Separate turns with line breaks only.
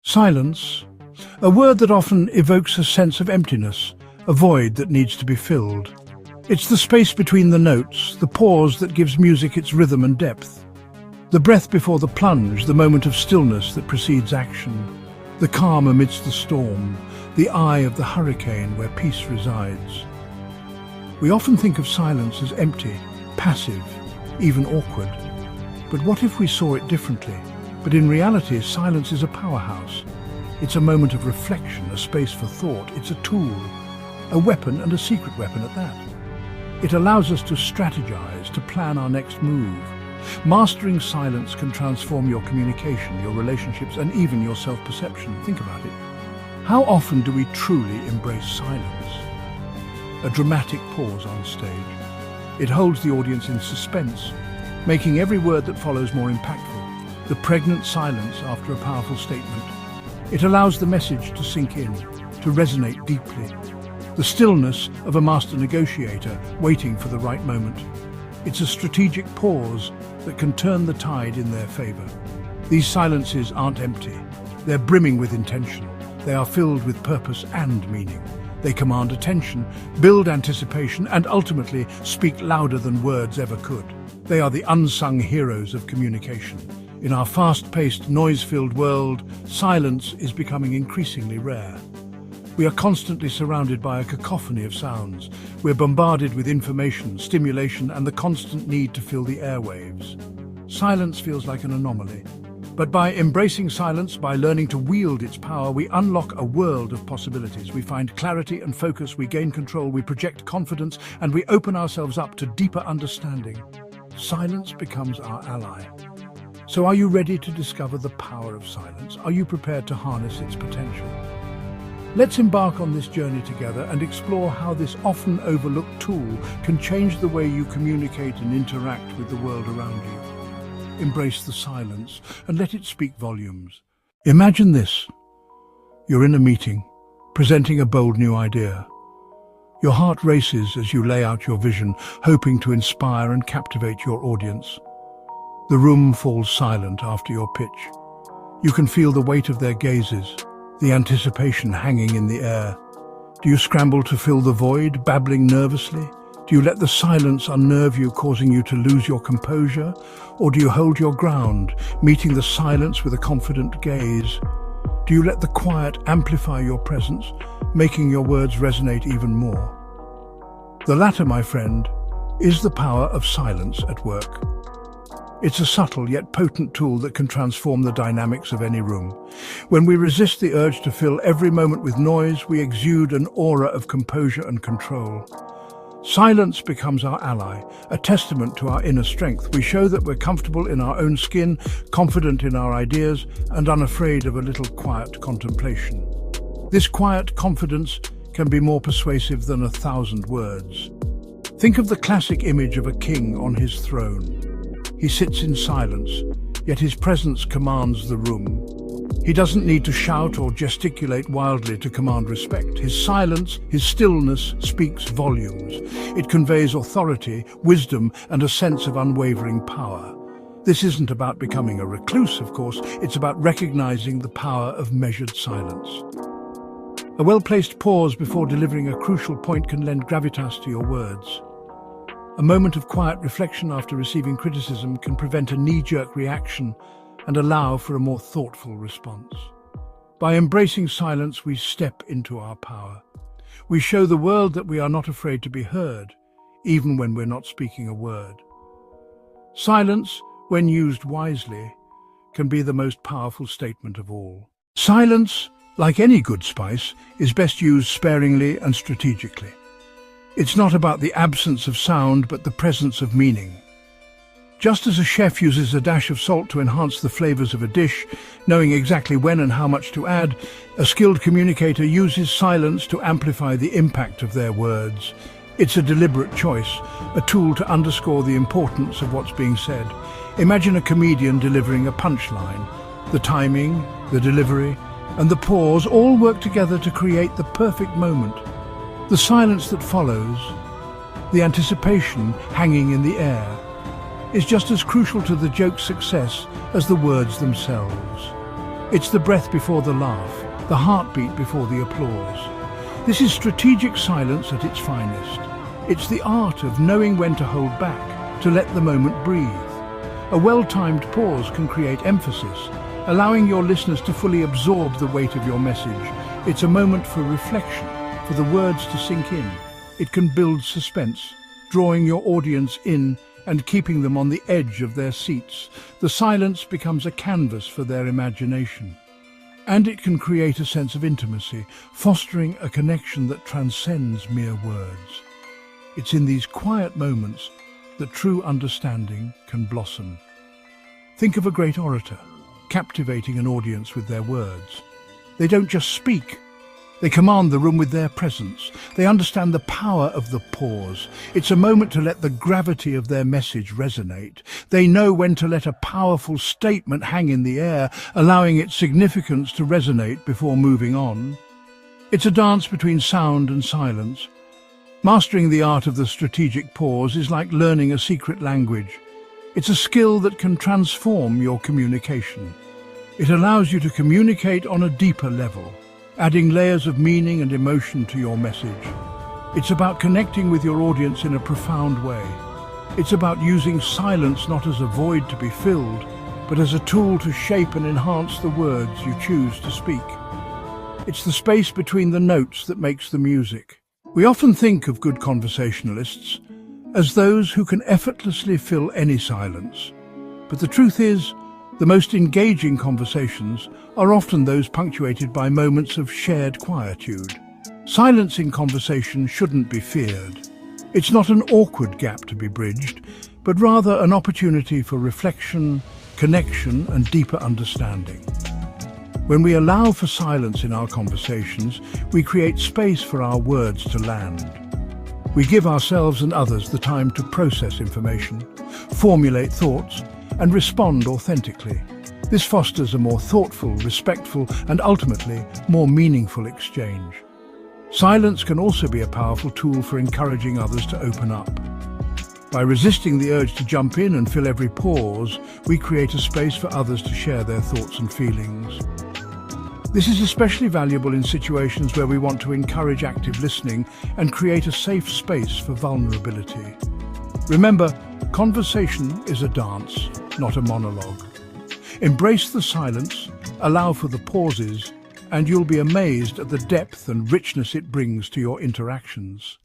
Silence, a word that often evokes a sense of emptiness, a void that needs to be filled. It's the space between the notes, the pause that gives music its rhythm and depth. The breath before the plunge, the moment of stillness that precedes action. The calm amidst the storm, the eye of the hurricane where peace resides. We often think of silence as empty, passive, even awkward. But what if we saw it differently? But in reality, silence is a powerhouse. It's a moment of reflection, a space for thought. It's a tool, a weapon, and a secret weapon at that. It allows us to strategize, to plan our next move. Mastering silence can transform your communication, your relationships, and even your self-perception. Think about it. How often do we truly embrace silence? A dramatic pause on stage. It holds the audience in suspense, making every word that follows more impactful. The pregnant silence after a powerful statement. It allows the message to sink in, to resonate deeply. The stillness of a master negotiator waiting for the right moment. It's a strategic pause that can turn the tide in their favor. These silences aren't empty. They're brimming with intention. They are filled with purpose and meaning. They command attention, build anticipation, and ultimately speak louder than words ever could. They are the unsung heroes of communication. In our fast-paced, noise-filled world, silence is becoming increasingly rare. We are constantly surrounded by a cacophony of sounds. We're bombarded with information, stimulation, and the constant need to fill the airwaves. Silence feels like an anomaly. But by embracing silence, by learning to wield its power, we unlock a world of possibilities. We find clarity and focus, we gain control, we project confidence, and we open ourselves up to deeper understanding. Silence becomes our ally. So are you ready to discover the power of silence? Are you prepared to harness its potential? Let's embark on this journey together and explore how this often overlooked tool can change the way you communicate and interact with the world around you. Embrace the silence and let it speak volumes. Imagine this. You're in a meeting, presenting a bold new idea. Your heart races as you lay out your vision, hoping to inspire and captivate your audience. The room falls silent after your pitch. You can feel the weight of their gazes, the anticipation hanging in the air. Do you scramble to fill the void, babbling nervously? Do you let the silence unnerve you, causing you to lose your composure? Or do you hold your ground, meeting the silence with a confident gaze? Do you let the quiet amplify your presence, making your words resonate even more? The latter, my friend, is the power of silence at work. It's a subtle yet potent tool that can transform the dynamics of any room. When we resist the urge to fill every moment with noise, we exude an aura of composure and control. Silence becomes our ally, a testament to our inner strength. We show that we're comfortable in our own skin, confident in our ideas, and unafraid of a little quiet contemplation. This quiet confidence can be more persuasive than 1,000 words. Think of the classic image of a king on his throne. He sits in silence, yet his presence commands the room. He doesn't need to shout or gesticulate wildly to command respect. His silence, his stillness, speaks volumes. It conveys authority, wisdom, and a sense of unwavering power. This isn't about becoming a recluse, of course. It's about recognizing the power of measured silence. A well-placed pause before delivering a crucial point can lend gravitas to your words. A moment of quiet reflection after receiving criticism can prevent a knee-jerk reaction and allow for a more thoughtful response. By embracing silence, we step into our power. We show the world that we are not afraid to be heard, even when we're not speaking a word. Silence, when used wisely, can be the most powerful statement of all. Silence, like any good spice, is best used sparingly and strategically. It's not about the absence of sound, but the presence of meaning. Just as a chef uses a dash of salt to enhance the flavors of a dish, knowing exactly when and how much to add, a skilled communicator uses silence to amplify the impact of their words. It's a deliberate choice, a tool to underscore the importance of what's being said. Imagine a comedian delivering a punchline. The timing, the delivery, and the pause all work together to create the perfect moment. The silence that follows, the anticipation hanging in the air, is just as crucial to the joke's success as the words themselves. It's the breath before the laugh, the heartbeat before the applause. This is strategic silence at its finest. It's the art of knowing when to hold back, to let the moment breathe. A well-timed pause can create emphasis, allowing your listeners to fully absorb the weight of your message. It's a moment for reflection, for the words to sink in. It can build suspense, drawing your audience in and keeping them on the edge of their seats. The silence becomes a canvas for their imagination. And it can create a sense of intimacy, fostering a connection that transcends mere words. It's in these quiet moments that true understanding can blossom. Think of a great orator, captivating an audience with their words. They don't just speak, they command the room with their presence. They understand the power of the pause. It's a moment to let the gravity of their message resonate. They know when to let a powerful statement hang in the air, allowing its significance to resonate before moving on. It's a dance between sound and silence. Mastering the art of the strategic pause is like learning a secret language. It's a skill that can transform your communication. It allows you to communicate on a deeper level, adding layers of meaning and emotion to your message. It's about connecting with your audience in a profound way. It's about using silence not as a void to be filled, but as a tool to shape and enhance the words you choose to speak. It's the space between the notes that makes the music. We often think of good conversationalists as those who can effortlessly fill any silence. But the truth is, the most engaging conversations are often those punctuated by moments of shared quietude. Silence in conversation shouldn't be feared. It's not an awkward gap to be bridged, but rather an opportunity for reflection, connection, and deeper understanding. When we allow for silence in our conversations, we create space for our words to land. We give ourselves and others the time to process information, formulate thoughts, and respond authentically. This fosters a more thoughtful, respectful, and ultimately more meaningful exchange. Silence can also be a powerful tool for encouraging others to open up. By resisting the urge to jump in and fill every pause, we create a space for others to share their thoughts and feelings. This is especially valuable in situations where we want to encourage active listening and create a safe space for vulnerability. Remember, conversation is a dance, not a monologue. Embrace the silence, allow for the pauses, and you'll be amazed at the depth and richness it brings to your interactions.